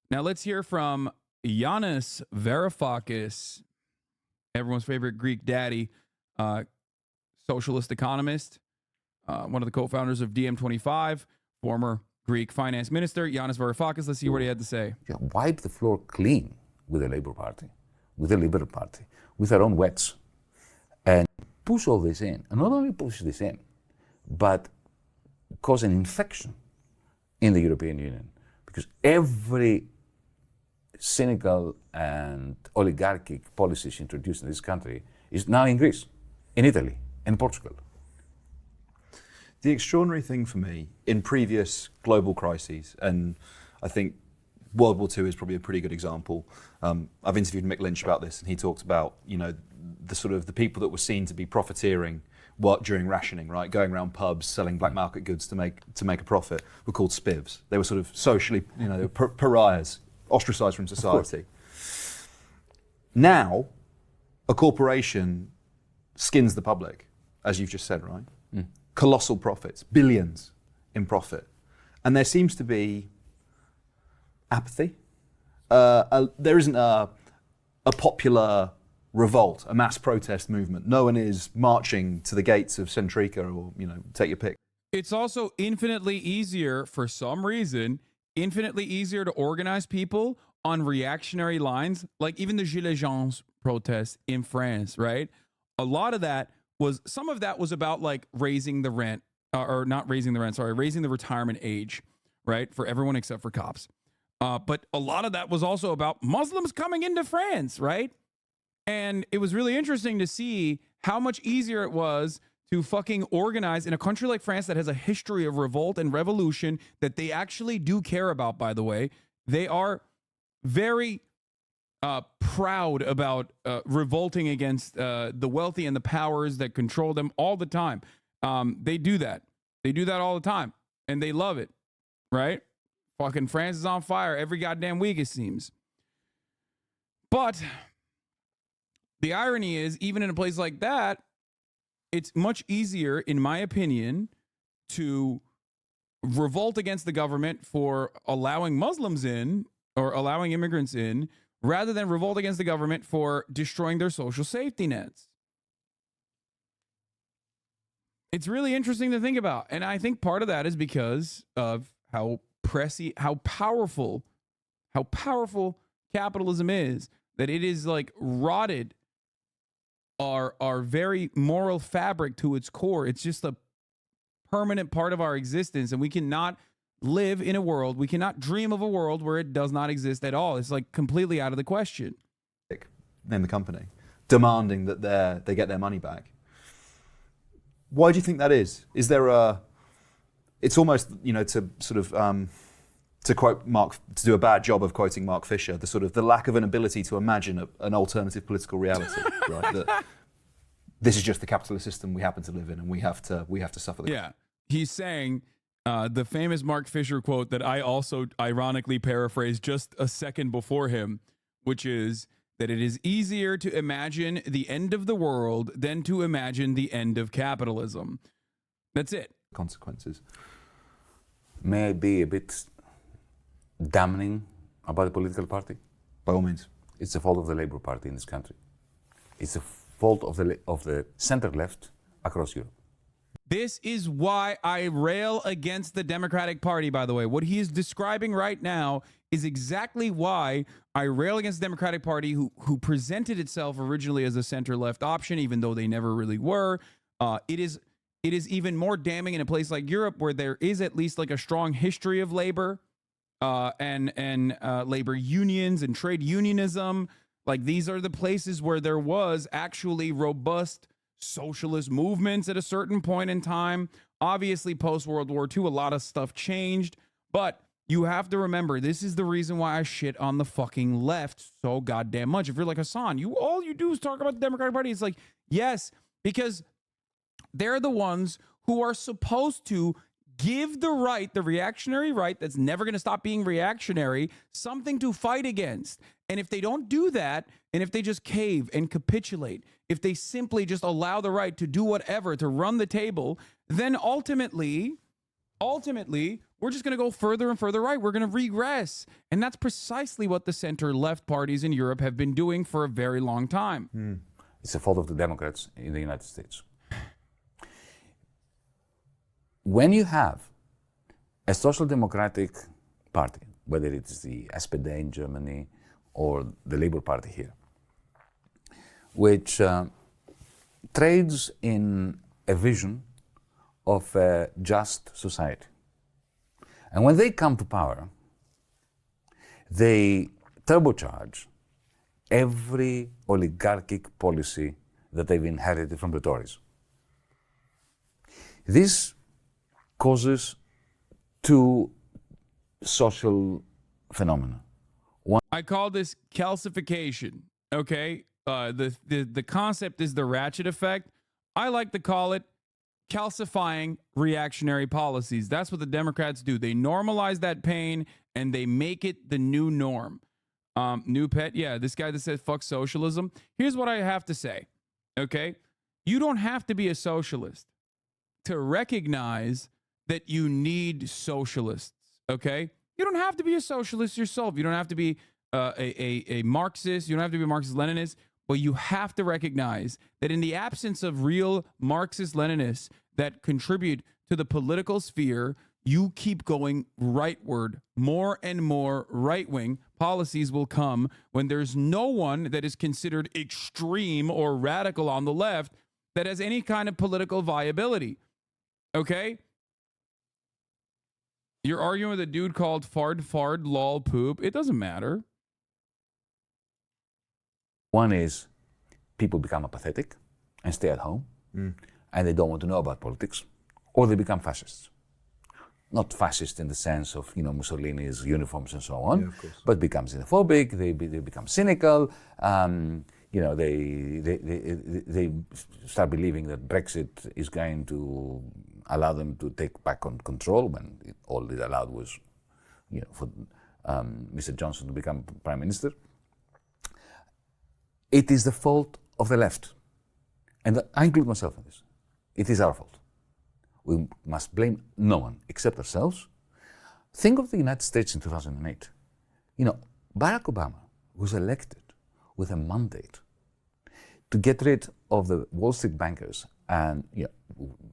Now let's hear from Yanis Varoufakis, everyone's favorite Greek daddy, socialist economist, one of the co-founders of DiEM25, former Greek finance minister. Yanis Varoufakis, let's see what he had to say. Wipe the floor clean with the Labour Party, with the Liberal Party, with our own wets, and push all this in. And not only push this in, but cause an infection in the European Union. Because every cynical and oligarchic policies introduced in this country is now in Greece, in Italy, in Portugal. The extraordinary thing for me in previous global crises, and I think World War II is probably a pretty good example. I've interviewed Mick Lynch about this, and he talked about, you know, the people that were seen to be profiteering during rationing, right, going around pubs selling black market goods to make a profit, were called spivs. They were sort of socially, you know, pariahs, ostracized from society. Now, a corporation skins the public, as you've just said, right? Colossal profits, billions in profit. And there seems to be apathy. There isn't a popular revolt, a mass protest movement. No one is marching to the gates of Centrica or, you know, take your pick. It's also infinitely easier, for some reason, infinitely easier to organize people on reactionary lines, like even the Gilets Jaunes protests in France, right? A lot of that was, some of that was about like raising the rent, or not raising the rent, sorry, raising the retirement age, right? For everyone except for cops. But a lot of that was also about Muslims coming into France, right? And it was really interesting to see how much easier it was to fucking organize in a country like France that has a history of revolt and revolution that they actually do care about, by the way. They are very proud about revolting against the wealthy and the powers that control them all the time. They do that. They do that all the time. And they love it, right? Fucking France is on fire every goddamn week, it seems. But the irony is, even in a place like that, it's much easier, in my opinion, to revolt against the government for allowing Muslims in or allowing immigrants in, rather than revolt against the government for destroying their social safety nets. It's really interesting to think about. And I think part of that is because of how powerful capitalism is, that it is like rotted our very moral fabric to its core. It's just a permanent part of our existence, and we cannot live in a world, we cannot dream of a world where it does not exist at all. It's like completely out of the question. Name the company, demanding that they get their money back. Why do you think that is? Is there it's almost, you know, to sort of, to quote Mark, to do a bad job of quoting Mark Fisher, the lack of an ability to imagine an alternative political reality, right? That this is just the capitalist system we happen to live in, and we have to suffer the Yeah, he's saying the famous Mark Fisher quote that I also ironically paraphrased just a second before him, which is that it is easier to imagine the end of the world than to imagine the end of capitalism. That's it. consequences. May I be a bit damning about the political party? By all means. It's the fault of the Labour Party in this country. It's the fault of the center-left across Europe. This is why I rail against the Democratic Party, by the way. What he is describing right now is exactly why I rail against the Democratic Party, who presented itself originally as a center-left option, even though they never really were. It is even more damning in a place like Europe, where there is at least like a strong history of labor and labor unions and trade unionism. Like, these are the places where there was actually robust socialist movements at a certain point in time. Obviously, post-World War II, a lot of stuff changed, but you have to remember, this is the reason why I shit on the fucking left so goddamn much. If you're like Hasan, all you do is talk about the Democratic Party. It's like, yes, because they're the ones who are supposed to give the right, the reactionary right that's never going to stop being reactionary, something to fight against. And if they don't do that, and if they just cave and capitulate, if they simply just allow the right to do whatever, to run the table, then ultimately, we're just going to go further and further right. We're going to regress. And that's precisely what the center-left parties in Europe have been doing for a very long time. It's the fault of the Democrats in the United States. When you have a social democratic party, whether it's the SPD in Germany or the Labour Party here, which trades in a vision of a just society. And when they come to power, they turbocharge every oligarchic policy that they've inherited from the Tories. This causes two social phenomena. One, I call this calcification, okay? The concept is the ratchet effect. I like to call it calcifying reactionary policies. That's what the Democrats do. They normalize that pain and they make it the new norm. New pet, yeah, this guy that says fuck socialism. Here's what I have to say, okay? You don't have to be a socialist to recognize that you need socialists, okay? You don't have to be a socialist yourself. You don't have to be a Marxist. You don't have to be a Marxist-Leninist. But you have to recognize that in the absence of real Marxist-Leninists that contribute to the political sphere, you keep going rightward. More and more right-wing policies will come when there's no one that is considered extreme or radical on the left that has any kind of political viability. Okay? You're arguing with a dude called fard, lol, poop. It doesn't matter. one is people become apathetic and stay at home, and they don't want to know about politics, or they become fascists. Not fascist in the sense of, you know, Mussolini's uniforms and so on, but become xenophobic, they become cynical, you know, they start believing that Brexit is going to allow them to take back on control when all it allowed was, you know, for Mr. Johnson to become Prime Minister. It is the fault of the left. And I include myself in this. It is our fault. We must blame no one except ourselves. Think of the United States in 2008. You know, Barack Obama was elected with a mandate to get rid of the Wall Street bankers and, you know,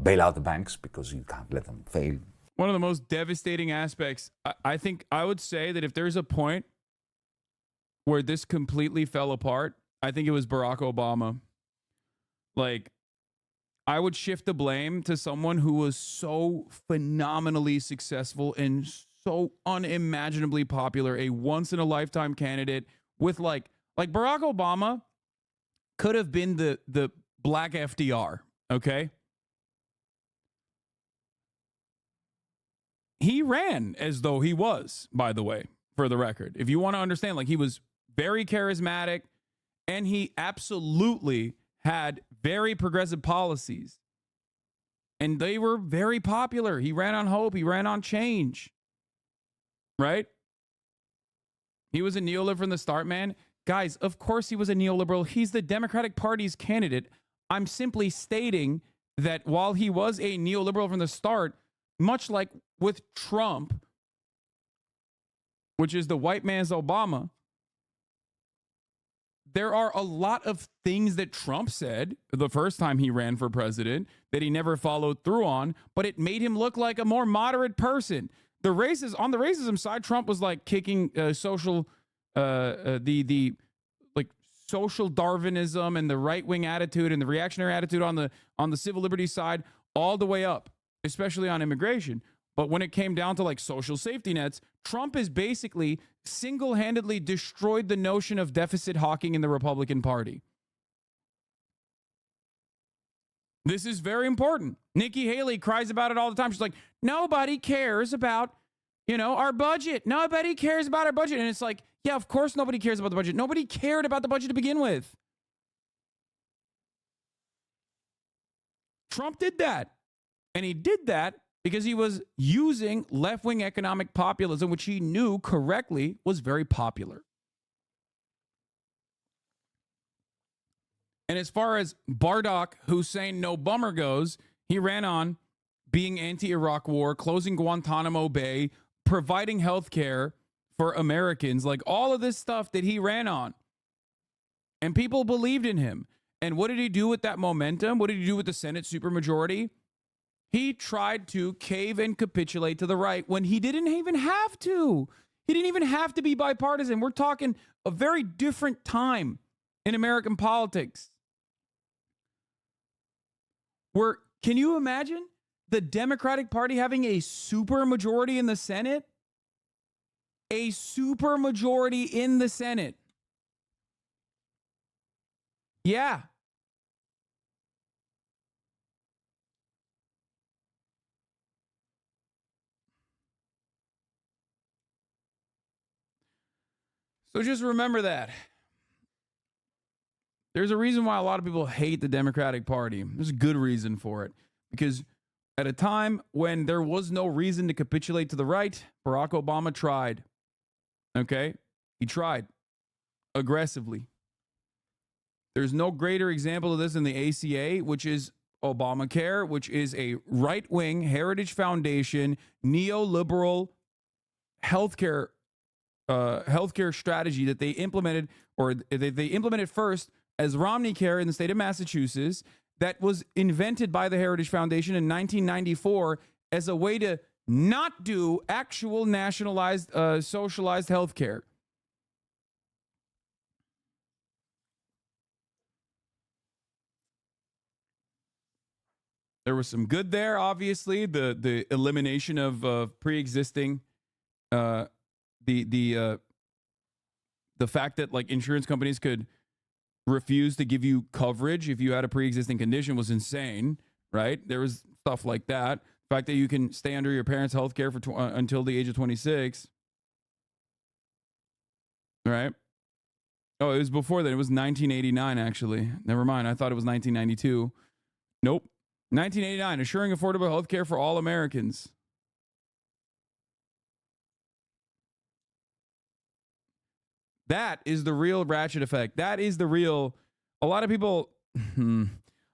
bail out the banks because you can't let them fail. One of the most devastating aspects, I think I would say that if there's a point where this completely fell apart, I think it was Barack Obama. Like, I would shift the blame to someone who was so phenomenally successful and so unimaginably popular, a once-in-a-lifetime candidate with like Barack Obama could have been the black FDR, okay? He ran as though he was, by the way, for the record. If you want to understand, like, he was very charismatic, and he absolutely had very progressive policies. And they were very popular. He ran on hope. He ran on change. Right? He was a neoliberal from the start, man. Guys, of course he was a neoliberal. He's the Democratic Party's candidate. I'm simply stating that while he was a neoliberal from the start, much like with Trump, which is the white man's Obama, there are a lot of things that Trump said the first time he ran for president that he never followed through on, but it made him look like a more moderate person. On the racism side, Trump was like kicking social Darwinism and the right-wing attitude and the reactionary attitude on the civil liberties side all the way up, especially on immigration. But when it came down to like social safety nets, Trump has basically single-handedly destroyed the notion of deficit hawking in the Republican Party. This is very important. Nikki Haley cries about it all the time. She's like, nobody cares about, you know, our budget. Nobody cares about our budget. And it's like, yeah, of course nobody cares about the budget. Nobody cared about the budget to begin with. Trump did that. And he did that because he was using left-wing economic populism, which he knew correctly was very popular. And as far as Bardock Hussein No Bummer goes, he ran on being anti-Iraq war, closing Guantanamo Bay, providing health care for Americans, like all of this stuff that he ran on. And people believed in him. And what did he do with that momentum? What did he do with the Senate supermajority? He tried to cave and capitulate to the right when he didn't even have to. He didn't even have to be bipartisan. We're talking a very different time in American politics. Can you imagine the Democratic Party having a supermajority in the Senate? A supermajority in the Senate. Yeah. So just remember that. There's a reason why a lot of people hate the Democratic Party. There's a good reason for it. Because at a time when there was no reason to capitulate to the right, Barack Obama tried. Okay? He tried aggressively. There's no greater example of this than the ACA, which is Obamacare, which is a right-wing Heritage Foundation, neoliberal healthcare strategy that they implemented, or they implemented first as Romney Care in the state of Massachusetts, that was invented by the Heritage Foundation in 1994 as a way to not do actual nationalized, socialized health care. There was some good there, obviously. The elimination of pre-existing, the fact that like insurance companies could refuse to give you coverage if you had a pre-existing condition was insane, right? There was stuff like that. The fact that you can stay under your parents' health care for until the age of 26, right? Oh, it was before that. It was 1989, actually. Never mind. I thought it was 1992. Nope. 1989, assuring affordable health care for all Americans. That is the real ratchet effect. That is the real. A lot of people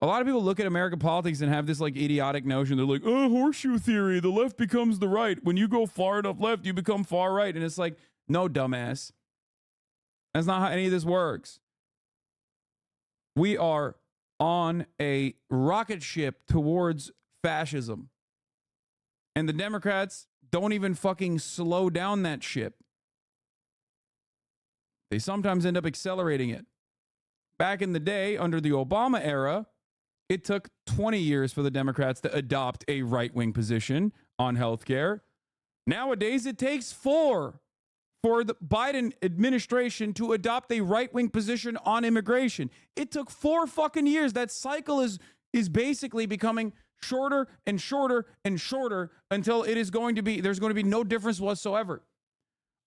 look at American politics and have this like idiotic notion. They're like, oh, horseshoe theory. The left becomes the right. When you go far enough left, you become far right. And it's like, no, dumbass. That's not how any of this works. We are on a rocket ship towards fascism. And the Democrats don't even fucking slow down that ship. They sometimes end up accelerating it. Back in the day, under the Obama era, it took 20 years for the Democrats to adopt a right-wing position on healthcare. Nowadays, it takes 4 for the Biden administration to adopt a right-wing position on immigration. It took 4 fucking years. That cycle is basically becoming shorter and shorter and shorter until there's going to be no difference whatsoever.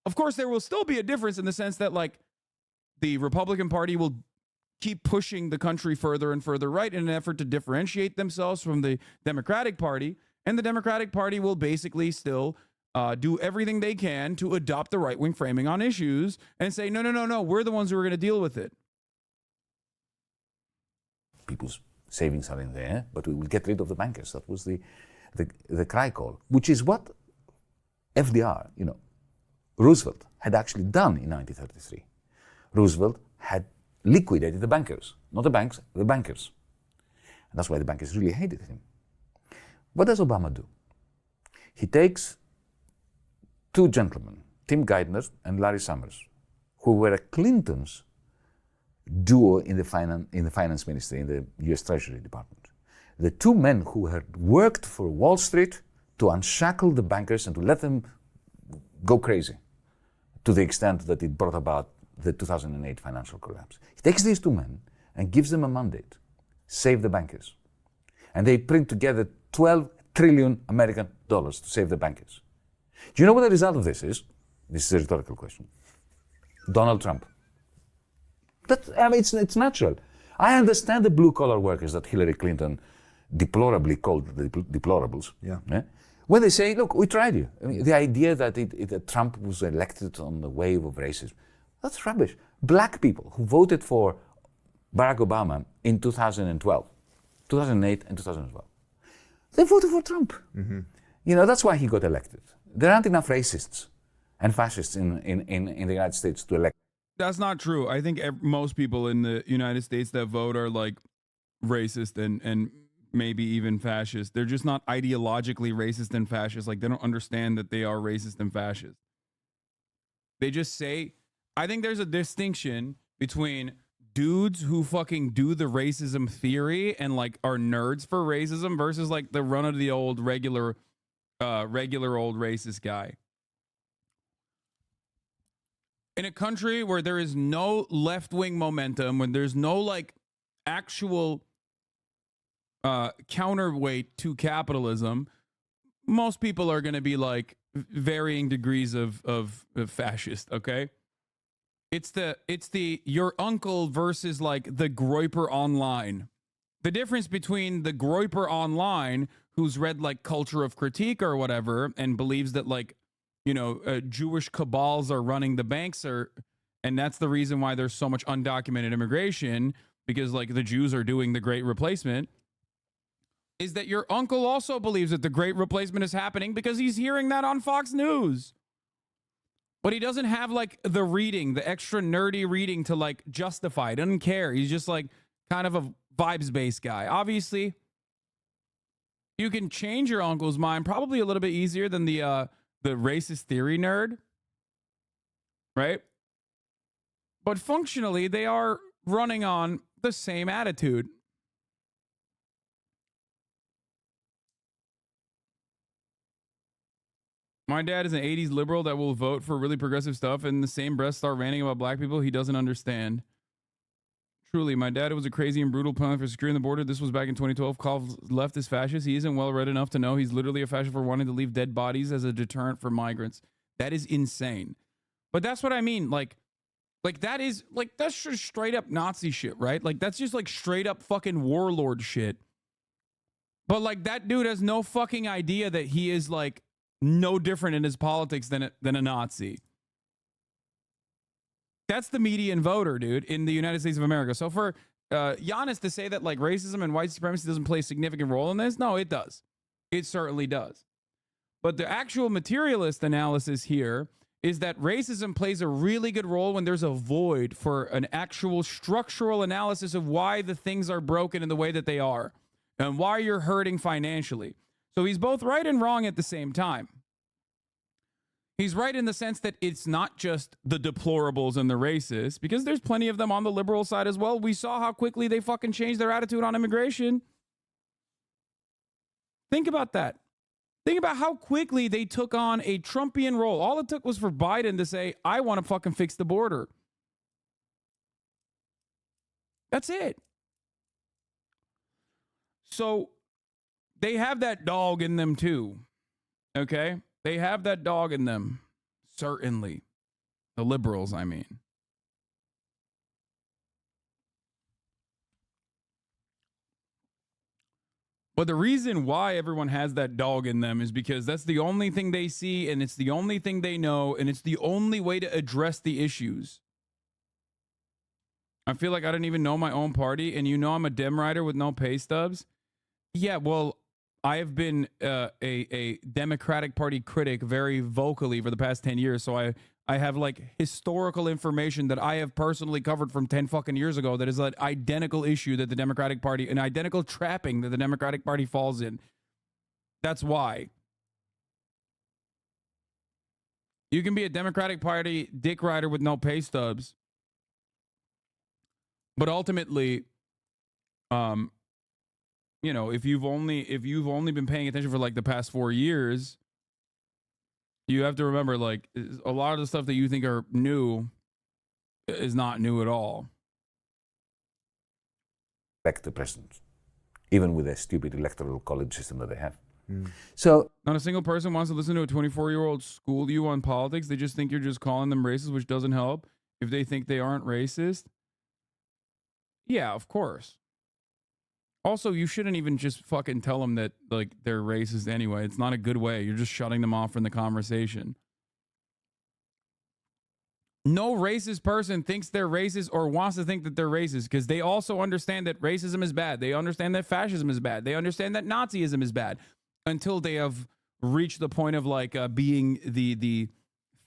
Of course, there will still be a difference in the sense that, like, the Republican Party will keep pushing the country further and further right in an effort to differentiate themselves from the Democratic Party. And the Democratic Party will basically still do everything they can to adopt the right-wing framing on issues and say, no, we're the ones who are going to deal with it. People's savings are in there, but we will get rid of the bankers. That was the cry call, which is what FDR, Roosevelt had actually done in 1933. Roosevelt had liquidated the bankers, not the banks, the bankers. And that's why the bankers really hated him. What does Obama do? He takes 2 gentlemen, Tim Geithner and Larry Summers, who were Clinton's duo in the finance ministry, in the US Treasury Department. The 2 men who had worked for Wall Street to unshackle the bankers and to let them go crazy, to the extent that it brought about the 2008 financial collapse. He takes these 2 men and gives them a mandate: save the bankers. And they print together $12 trillion American dollars to save the bankers. Do you know what the result of this is? This is a rhetorical question. Donald Trump. It's natural. I understand the blue-collar workers that Hillary Clinton deplorably called the deplorables. Yeah. When they say, look, we tried you. I mean, the idea that Trump was elected on the wave of racism, that's rubbish. Black people who voted for Barack Obama in 2008 and 2012, They voted for Trump. You know, that's why he got elected. There aren't enough racists and fascists in the United States to elect. That's not true. I think most people in the United States that vote are like racist and maybe even fascist. They're just not ideologically racist and fascist. Like, they don't understand that they are racist and fascist. They just say, I think there's a distinction between dudes who fucking do the racism theory and like are nerds for racism versus like the run of the old regular old racist guy. In a country where there is no left-wing momentum, when there's no like actual counterweight to capitalism, most people are going to be like varying degrees of fascist. Okay, it's the your uncle versus like the Groyper online. The difference between the Groyper online, who's read like Culture of Critique or whatever and believes that like, you know, Jewish cabals are running the banks, and that's the reason why there's so much undocumented immigration, because like the Jews are doing the Great Replacement, is that your uncle also believes that the Great Replacement is happening because he's hearing that on Fox News. But he doesn't have like the reading, the extra nerdy reading to like justify. He doesn't care. He's just like kind of a vibes-based guy. Obviously, you can change your uncle's mind probably a little bit easier than the racist theory nerd, right? But functionally, they are running on the same attitude. My dad is an 80s liberal that will vote for really progressive stuff and in the same breath start ranting about black people he doesn't understand. Truly, my dad was a crazy and brutal plan for securing the border. This was back in 2012. Called leftist fascist. He isn't well read enough to know he's literally a fascist for wanting to leave dead bodies as a deterrent for migrants. That is insane. But that's what I mean. Like that is like, that's just straight up Nazi shit, right? Like that's just like straight up fucking warlord shit. But like that dude has no fucking idea that he is like no different in his politics than a Nazi. That's the median voter, dude, in the United States of America. So for Yanis to say that like racism and white supremacy doesn't play a significant role in this, no, it does. It certainly does. But the actual materialist analysis here is that racism plays a really good role when there's a void for an actual structural analysis of why the things are broken in the way that they are and why you're hurting financially. So he's both right and wrong at the same time. He's right in the sense that it's not just the deplorables and the racists, because there's plenty of them on the liberal side as well. We saw how quickly they fucking changed their attitude on immigration. Think about that. Think about how quickly they took on a Trumpian role. All it took was for Biden to say, I want to fucking fix the border. That's it. So they have that dog in them too. Okay? They have that dog in them. Certainly. The liberals, I mean. But the reason why everyone has that dog in them is because that's the only thing they see, and it's the only thing they know, and it's the only way to address the issues. I feel like I don't even know my own party, and you know I'm a Dem writer with no pay stubs. Yeah, well, I have been a Democratic Party critic very vocally for the past 10 years, so I have like historical information that I have personally covered from 10 fucking years ago that is an identical issue that the Democratic Party, an identical trapping that the Democratic Party falls in. That's why. You can be a Democratic Party dick rider with no pay stubs, but ultimately, you know, if you've only been paying attention for like the past 4 years, you have to remember like a lot of the stuff that you think are new is not new at all. Elect the president, even with a stupid electoral college system that they have. So not a single person wants to listen to a 24-year-old school you on politics. They just think you're just calling them racist, which doesn't help. If they think they aren't racist, yeah, of course. Also, you shouldn't even just fucking tell them that like they're racist anyway. It's not a good way. You're just shutting them off from the conversation. No racist person thinks they're racist or wants to think that they're racist because they also understand that racism is bad. They understand that fascism is bad. They understand that Nazism is bad until they have reached the point of like being the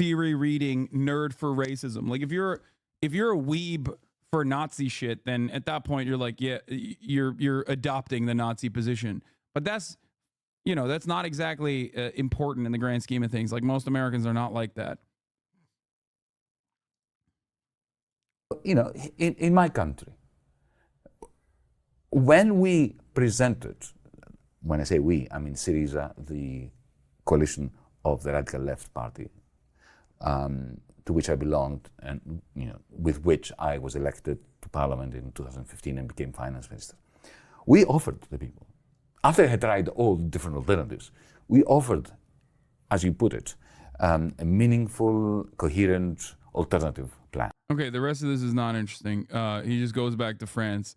theory reading nerd for racism. Like if you're a weeb for Nazi shit, then at that point you're like, yeah, you're adopting the Nazi position. But that's, you know, that's not exactly important in the grand scheme of things. Like most Americans are not like that. You know, in my country, when we presented, when I say we, I mean Syriza, the coalition of the radical left party, to which I belonged, and you know, with which I was elected to parliament in 2015 and became finance minister. We offered the people, after I had tried all different alternatives, we offered, as you put it, a meaningful, coherent alternative plan. Okay, the rest of this is not interesting. He just goes back to France.